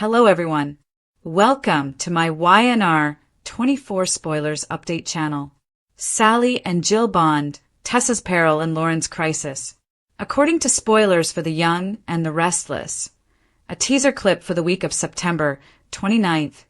Hello everyone. Welcome to my YNR 24 Spoilers Update channel. Sally and Jill bond, Tessa's Peril and Lauren's Crisis. According to Spoilers for the Young and the Restless, a teaser clip for the week of September 29th,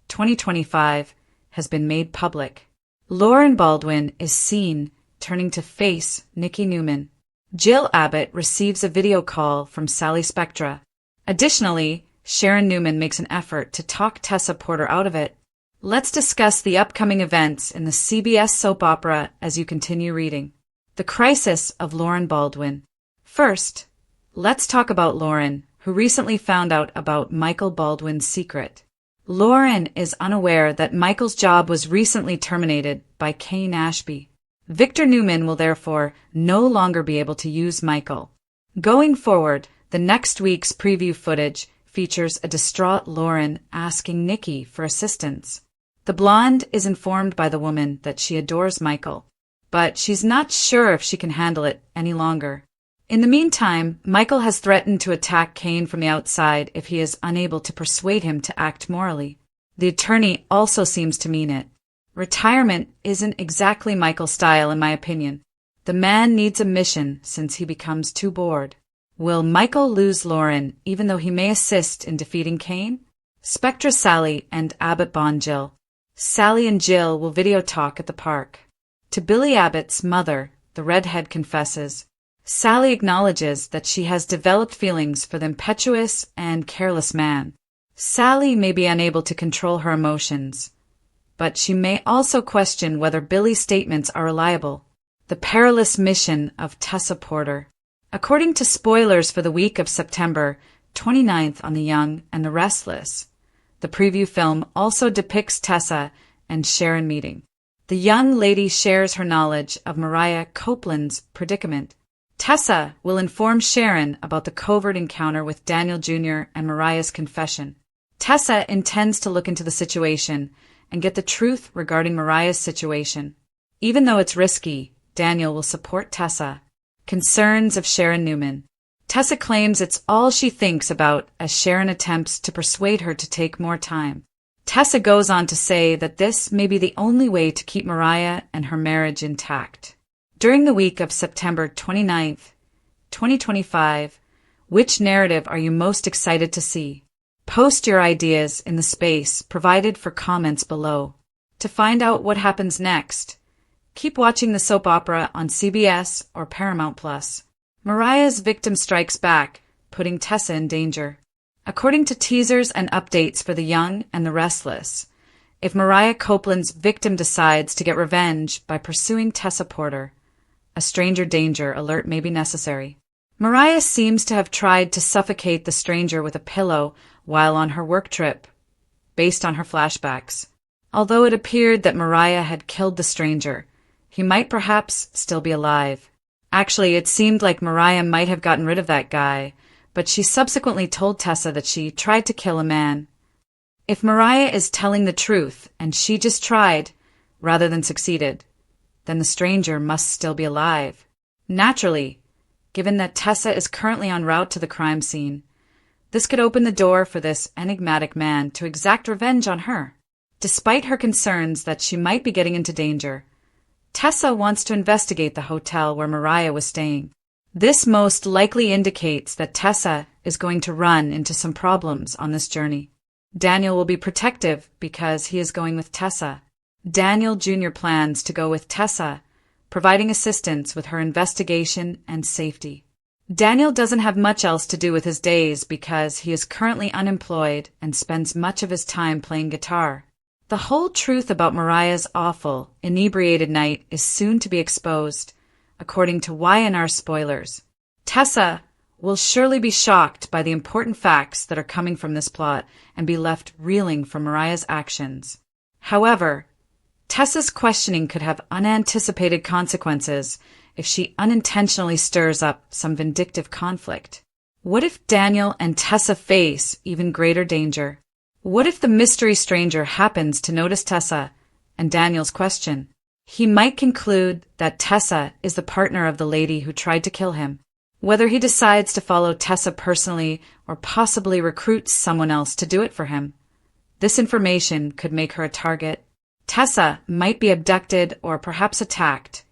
2025 has been made public. Lauren Baldwin is seen turning to face Nikki Newman. Jill Abbott receives a video call from Sally Spectra. Additionally, Sharon Newman makes an effort to talk Tessa Porter out of it. Let's discuss the upcoming events in the CBS soap opera as you continue reading. The Crisis of Lauren Baldwin. First, let's talk about Lauren, who recently found out about Michael Baldwin's secret. Lauren is unaware that Michael's job was recently terminated by Kane Ashby. Victor Newman will therefore no longer be able to use Michael. Going forward, the next week's preview footage features a distraught Lauren asking Nikki for assistance. The blonde is informed by the woman that she adores Michael, but she's not sure if she can handle it any longer. In the meantime, Michael has threatened to attack Kane from the outside if he is unable to persuade him to act morally. The attorney also seems to mean it. Retirement isn't exactly Michael's style, in my opinion. The man needs a mission since he becomes too bored. Will Michael lose Lauren even though he may assist in defeating Kane? Spectra Sally and Abbott bond Jill. Sally and Jill will video talk at the park. To Billy Abbott's mother, the redhead confesses. Sally acknowledges that she has developed feelings for the impetuous and careless man. Sally may be unable to control her emotions, but she may also question whether Billy's statements are reliable. The perilous mission of Tessa Porter. According to Spoilers for the week of September 29th on The Young and the Restless, the preview film also depicts Tessa and Sharon meeting. The young lady shares her knowledge of Mariah Copeland's predicament. Tessa will inform Sharon about the covert encounter with Daniel Jr. and Mariah's confession. Tessa intends to look into the situation and get the truth regarding Mariah's situation. Even though it's risky, Daniel will support Tessa. Concerns of Sharon Newman. Tessa claims it's all she thinks about as Sharon attempts to persuade her to take more time. Tessa goes on to say that this may be the only way to keep Mariah and her marriage intact. During the week of September 29th, 2025, which narrative are you most excited to see? Post your ideas in the space provided for comments below. To find out what happens next, keep watching the soap opera on CBS or Paramount+. Mariah's victim strikes back, putting Tessa in danger. According to teasers and updates for The Young and the Restless, if Mariah Copeland's victim decides to get revenge by pursuing Tessa Porter, a stranger danger alert may be necessary. Mariah seems to have tried to suffocate the stranger with a pillow while on her work trip, based on her flashbacks. Although it appeared that Mariah had killed the stranger, he might perhaps still be alive. Actually, it seemed like Mariah might have gotten rid of that guy, but she subsequently told Tessa that she tried to kill a man. If Mariah is telling the truth and she just tried, rather than succeeded, then the stranger must still be alive. Naturally, given that Tessa is currently en route to the crime scene, this could open the door for this enigmatic man to exact revenge on her. Despite her concerns that she might be getting into danger, Tessa wants to investigate the hotel where Mariah was staying. This most likely indicates that Tessa is going to run into some problems on this journey. Daniel will be protective because he is going with Tessa. Daniel Jr. plans to go with Tessa, providing assistance with her investigation and safety. Daniel doesn't have much else to do with his days because he is currently unemployed and spends much of his time playing guitar. The whole truth about Mariah's awful, inebriated night is soon to be exposed, according to YNR Spoilers. Tessa will surely be shocked by the important facts that are coming from this plot and be left reeling from Mariah's actions. However, Tessa's questioning could have unanticipated consequences if she unintentionally stirs up some vindictive conflict. What if Daniel and Tessa face even greater danger? What if the mystery stranger happens to notice Tessa and Daniel's question? He might conclude that Tessa is the partner of the lady who tried to kill him. Whether he decides to follow Tessa personally or possibly recruits someone else to do it for him. This information could make her a target. Tessa might be abducted or perhaps attacked,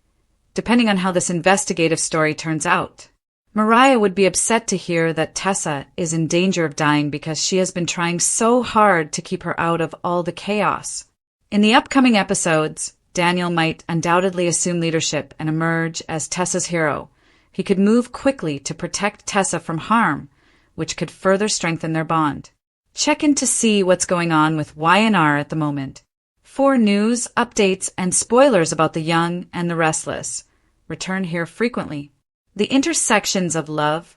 depending on how this investigative story turns out. Mariah would be upset to hear that Tessa is in danger of dying because she has been trying so hard to keep her out of all the chaos. In the upcoming episodes, Daniel might undoubtedly assume leadership and emerge as Tessa's hero. He could move quickly to protect Tessa from harm, which could further strengthen their bond. Check in to see what's going on with Y&R at the moment. For news, updates, and spoilers about The Young and the Restless, return here frequently. The intersections of love,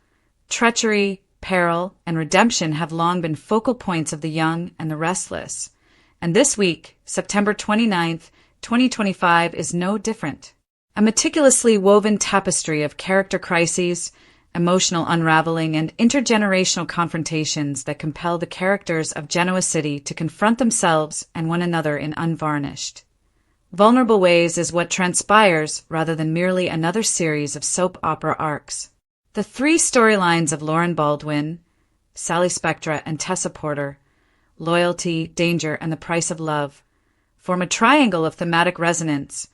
treachery, peril, and redemption have long been focal points of The Young and the Restless. And this week, September 29th, 2025, is no different. A meticulously woven tapestry of character crises, emotional unraveling, and intergenerational confrontations that compel the characters of Genoa City to confront themselves and one another in unvarnished, vulnerable ways is what transpires rather than merely another series of soap opera arcs. The three storylines of Lauren Baldwin, Sally Spectra, and Tessa Porter, loyalty, danger, and the price of love, form a triangle of thematic resonance,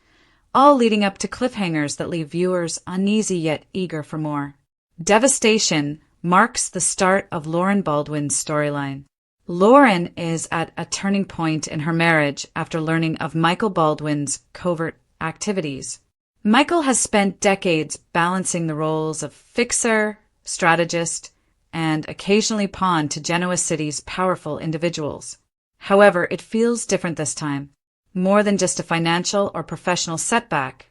all leading up to cliffhangers that leave viewers uneasy yet eager for more. Devastation marks the start of Lauren Baldwin's storyline. Lauren is at a turning point in her marriage after learning of Michael Baldwin's covert activities. Michael has spent decades balancing the roles of fixer, strategist, and occasionally pawn to Genoa City's powerful individuals. However, it feels different this time. More than just a financial or professional setback,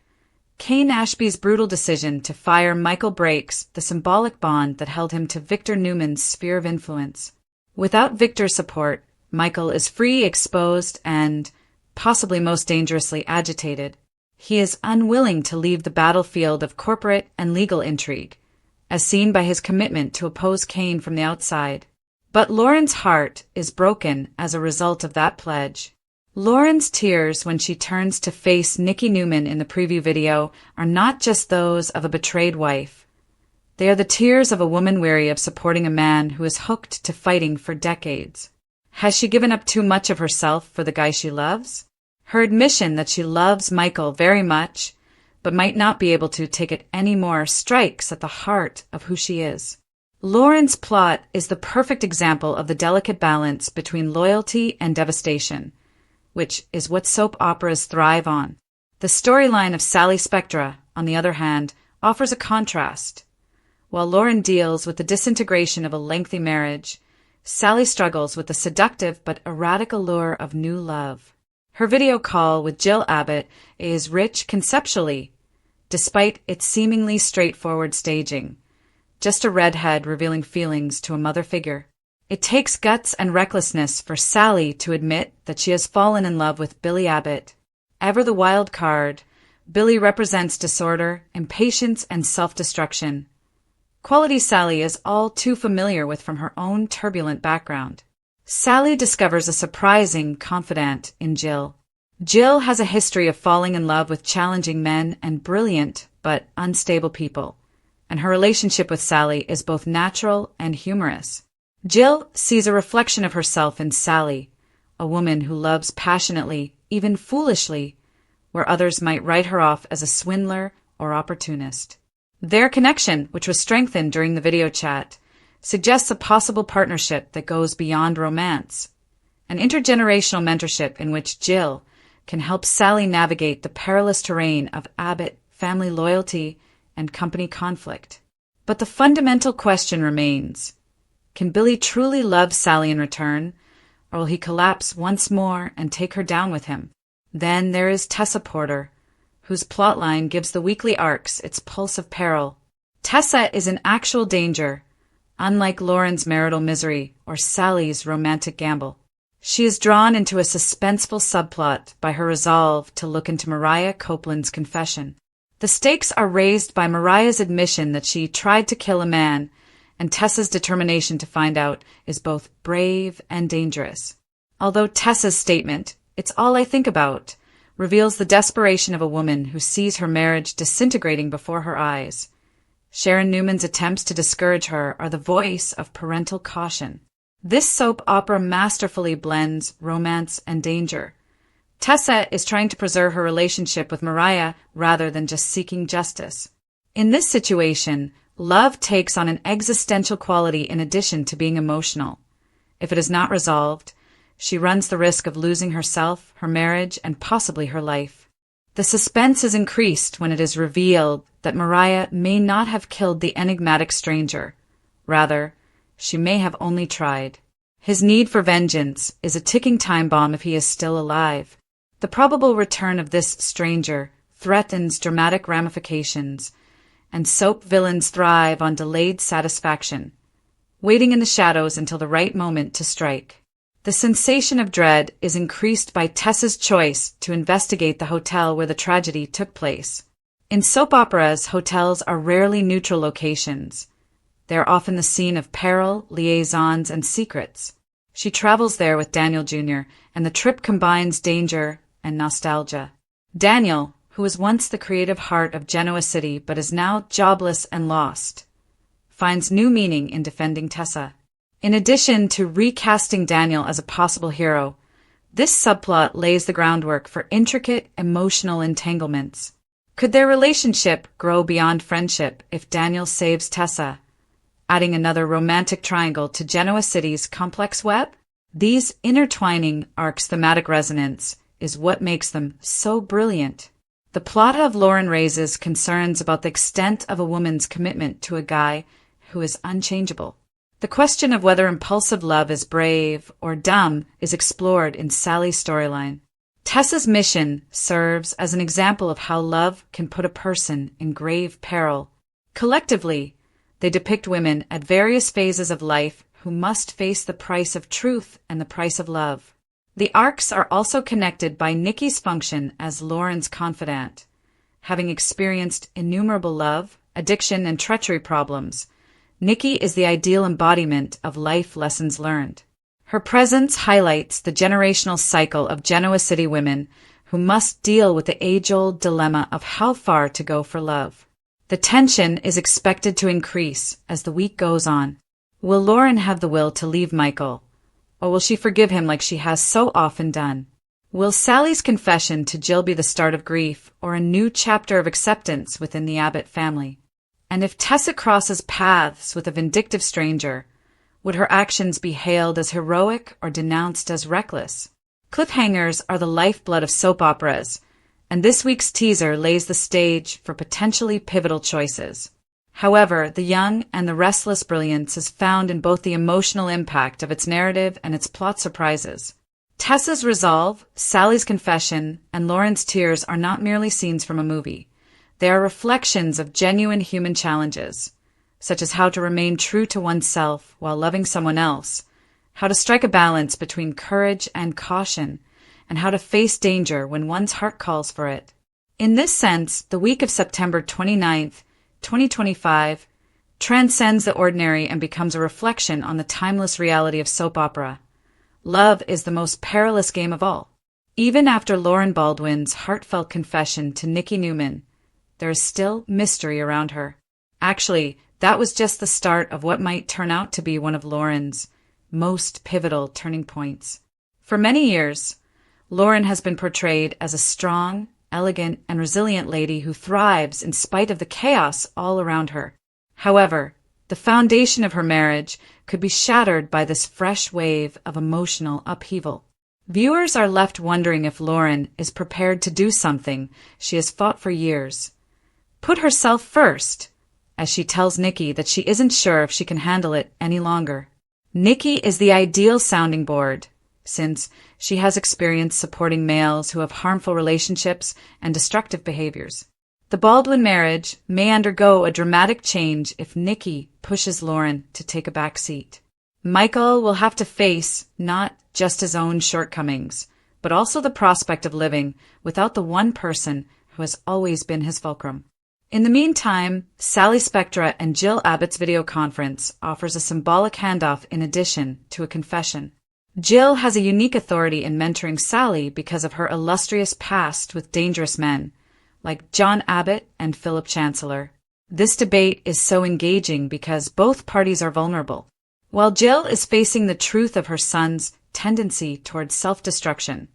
Kane Ashby's brutal decision to fire Michael breaks the symbolic bond that held him to Victor Newman's sphere of influence. Without Victor's support, Michael is free, exposed, and, possibly most dangerously, agitated. He is unwilling to leave the battlefield of corporate and legal intrigue, as seen by his commitment to oppose Kane from the outside. But Lauren's heart is broken as a result of that pledge. Lauren's tears when she turns to face Nikki Newman in the preview video are not just those of a betrayed wife. They are the tears of a woman weary of supporting a man who is hooked to fighting for decades. Has she given up too much of herself for the guy she loves? Her admission that she loves Michael very much, but might not be able to take it anymore, strikes at the heart of who she is. Lauren's plot is the perfect example of the delicate balance between loyalty and devastation, which is what soap operas thrive on. The storyline of Sally Spectra, on the other hand, offers a contrast. While Lauren deals with the disintegration of a lengthy marriage, Sally struggles with the seductive but erratic allure of new love. Her video call with Jill Abbott is rich conceptually, despite its seemingly straightforward staging. Just a redhead revealing feelings to a mother figure. It takes guts and recklessness for Sally to admit that she has fallen in love with Billy Abbott. Ever the wild card, Billy represents disorder, impatience, and self-destruction. Quality Sally is all too familiar with from her own turbulent background. Sally discovers a surprising confidant in Jill. Jill has a history of falling in love with challenging men and brilliant but unstable people, and her relationship with Sally is both natural and humorous. Jill sees a reflection of herself in Sally, a woman who loves passionately, even foolishly, where others might write her off as a swindler or opportunist. Their connection, which was strengthened during the video chat, suggests a possible partnership that goes beyond romance, an intergenerational mentorship in which Jill can help Sally navigate the perilous terrain of Abbott, family loyalty, and company conflict. But the fundamental question remains: can Billy truly love Sally in return, or will he collapse once more and take her down with him? Then there is Tessa Porter, whose plotline gives the weekly arcs its pulse of peril. Tessa is in actual danger, unlike Lauren's marital misery or Sally's romantic gamble. She is drawn into a suspenseful subplot by her resolve to look into Mariah Copeland's confession. The stakes are raised by Mariah's admission that she tried to kill a man, and Tessa's determination to find out is both brave and dangerous. Although Tessa's statement, "It's all I think about," reveals the desperation of a woman who sees her marriage disintegrating before her eyes, Sharon Newman's attempts to discourage her are the voice of parental caution. This soap opera masterfully blends romance and danger. Tessa is trying to preserve her relationship with Mariah rather than just seeking justice. In this situation, love takes on an existential quality in addition to being emotional. If it is not resolved, she runs the risk of losing herself, her marriage, and possibly her life. The suspense is increased when it is revealed that Mariah may not have killed the enigmatic stranger. Rather, she may have only tried. His need for vengeance is a ticking time bomb if he is still alive. The probable return of this stranger threatens dramatic ramifications, and soap villains thrive on delayed satisfaction, waiting in the shadows until the right moment to strike. The sensation of dread is increased by Tessa's choice to investigate the hotel where the tragedy took place. In soap operas, hotels are rarely neutral locations. They are often the scene of peril, liaisons, and secrets. She travels there with Daniel Jr., and the trip combines danger and nostalgia. Daniel, who was once the creative heart of Genoa City but is now jobless and lost, finds new meaning in defending Tessa. In addition to recasting Daniel as a possible hero, this subplot lays the groundwork for intricate emotional entanglements. Could their relationship grow beyond friendship if Daniel saves Tessa, adding another romantic triangle to Genoa City's complex web? These intertwining arcs' thematic resonance is what makes them so brilliant. The plot of Lauren raises concerns about the extent of a woman's commitment to a guy who is unchangeable. The question of whether impulsive love is brave or dumb is explored in Sally's storyline. Tessa's mission serves as an example of how love can put a person in grave peril. Collectively, they depict women at various phases of life who must face the price of truth and the price of love. The arcs are also connected by Nikki's function as Lauren's confidant. Having experienced innumerable love, addiction, and treachery problems, Nikki is the ideal embodiment of life lessons learned. Her presence highlights the generational cycle of Genoa City women who must deal with the age-old dilemma of how far to go for love. The tension is expected to increase as the week goes on. Will Lauren have the will to leave Michael, or will she forgive him like she has so often done? Will Sally's confession to Jill be the start of grief or a new chapter of acceptance within the Abbott family? And if Tessa crosses paths with a vindictive stranger, would her actions be hailed as heroic or denounced as reckless? Cliffhangers are the lifeblood of soap operas, and this week's teaser lays the stage for potentially pivotal choices. However, the young and the restless brilliance is found in both the emotional impact of its narrative and its plot surprises. Tessa's resolve, Sally's confession, and Lauren's tears are not merely scenes from a movie. They are reflections of genuine human challenges, such as how to remain true to oneself while loving someone else, how to strike a balance between courage and caution, and how to face danger when one's heart calls for it. In this sense, the week of September 29th, 2025, transcends the ordinary and becomes a reflection on the timeless reality of soap opera. Love is the most perilous game of all. Even after Lauren Baldwin's heartfelt confession to Nikki Newman, there is still mystery around her. Actually, that was just the start of what might turn out to be one of Lauren's most pivotal turning points. For many years, Lauren has been portrayed as a strong, elegant, and resilient lady who thrives in spite of the chaos all around her. However, the foundation of her marriage could be shattered by this fresh wave of emotional upheaval. Viewers are left wondering if Lauren is prepared to do something she has fought for years. Put herself first, as she tells Nikki that she isn't sure if she can handle it any longer. Nikki is the ideal sounding board, since she has experience supporting males who have harmful relationships and destructive behaviors. The Baldwin marriage may undergo a dramatic change if Nikki pushes Lauren to take a back seat. Michael will have to face not just his own shortcomings, but also the prospect of living without the one person who has always been his fulcrum. In the meantime, Sally Spectra and Jill Abbott's video conference offers a symbolic handoff in addition to a confession. Jill has a unique authority in mentoring Sally because of her illustrious past with dangerous men, like John Abbott and Philip Chancellor. This debate is so engaging because both parties are vulnerable. While Jill is facing the truth of her son's tendency towards self-destruction,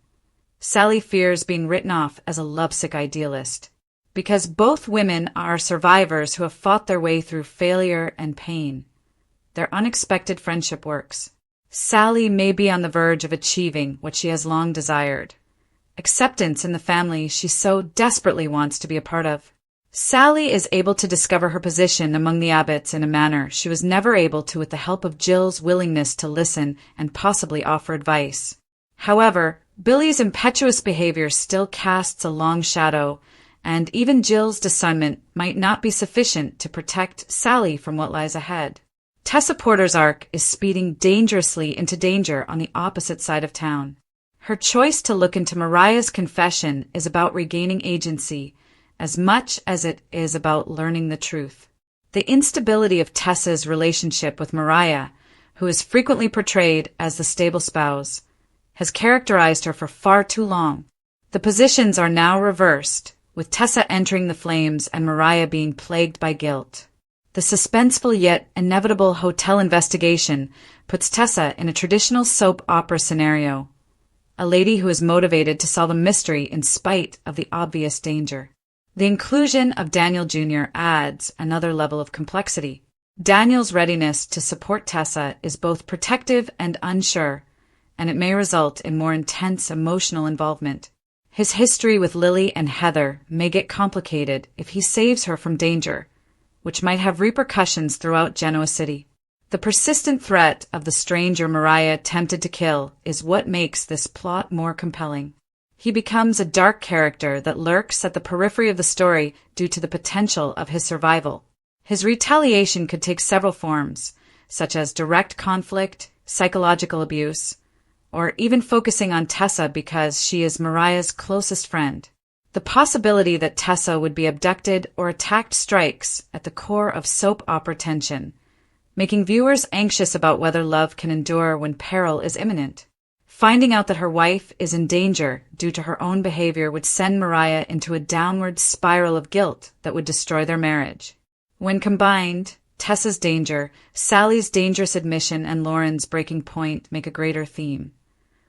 Sally fears being written off as a lovesick idealist. Because both women are survivors who have fought their way through failure and pain, their unexpected friendship works. Sally may be on the verge of achieving what she has long desired, acceptance in the family she so desperately wants to be a part of. Sally is able to discover her position among the Abbotts in a manner she was never able to with the help of Jill's willingness to listen and possibly offer advice. However, Billy's impetuous behavior still casts a long shadow, and even Jill's discernment might not be sufficient to protect Sally from what lies ahead. Tessa Porter's arc is speeding dangerously into danger on the opposite side of town. Her choice to look into Mariah's confession is about regaining agency, as much as it is about learning the truth. The instability of Tessa's relationship with Mariah, who is frequently portrayed as the stable spouse, has characterized her for far too long. The positions are now reversed, with Tessa entering the flames and Mariah being plagued by guilt. The suspenseful yet inevitable hotel investigation puts Tessa in a traditional soap opera scenario, a lady who is motivated to solve a mystery in spite of the obvious danger. The inclusion of Daniel Jr. adds another level of complexity. Daniel's readiness to support Tessa is both protective and unsure, and it may result in more intense emotional involvement. His history with Lily and Heather may get complicated if he saves her from danger, which might have repercussions throughout Genoa City. The persistent threat of the stranger Mariah attempted to kill is what makes this plot more compelling. He becomes a dark character that lurks at the periphery of the story due to the potential of his survival. His retaliation could take several forms, such as direct conflict, psychological abuse, or even focusing on Tessa because she is Mariah's closest friend. The possibility that Tessa would be abducted or attacked strikes at the core of soap opera tension, making viewers anxious about whether love can endure when peril is imminent. Finding out that her wife is in danger due to her own behavior would send Mariah into a downward spiral of guilt that would destroy their marriage. When combined, Tessa's danger, Sally's dangerous admission, and Lauren's breaking point make a greater theme.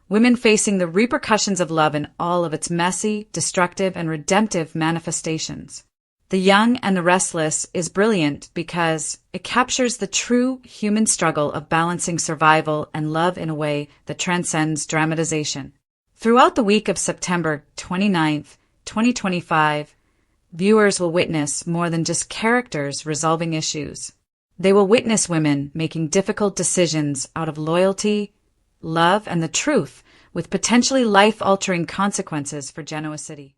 Women facing the repercussions of love in all of its messy, destructive, and redemptive manifestations. The Young and the Restless is brilliant because it captures the true human struggle of balancing survival and love in a way that transcends dramatization. Throughout the week of September 29th, 2025, viewers will witness more than just characters resolving issues. They will witness women making difficult decisions out of loyalty, love, and the truth, with potentially life-altering consequences for Genoa City.